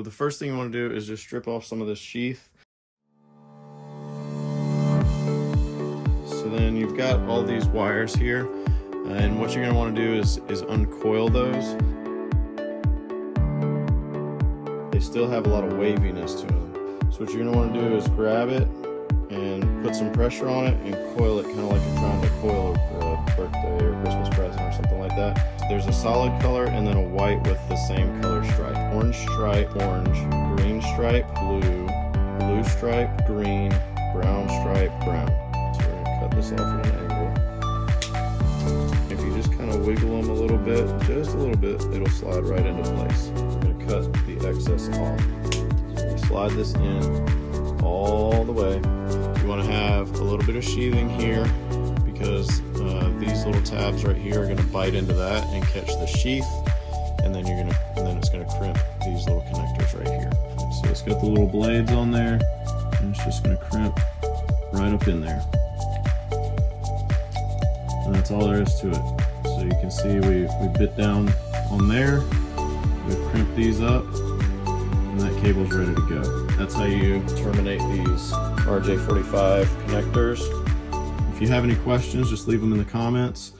The first thing you want to do is just strip off some of this sheath. So then you've got all these wires here, and what you're going to want to do is uncoil those. They still have a lot of waviness to them. So what you're going to want to do is grab it and put some pressure on it and coil it, kind of like you're trying to coil a birthday or Christmas present or something like that. So there's a solid color and then a white with the same color stripe. Orange stripe, orange, green stripe, blue, blue stripe, green, brown stripe, brown. So we're going to cut this off at an angle. If you just kind of wiggle them a little bit, just a little bit, it'll slide right into place. We're going to cut the excess off. So we're going to slide this in all the way. You want to have a little bit of sheathing here because these little tabs right here are going to bite into that and catch the sheath, and then it's going to crimp these little connectors right here. So it's got the little blades on there, and it's just going to crimp right up in there. And that's all there is to it. So you can see we bit down on there, we crimped these up, and that cable's ready to go. That's how you terminate these RJ45 connectors. If you have any questions, just leave them in the comments.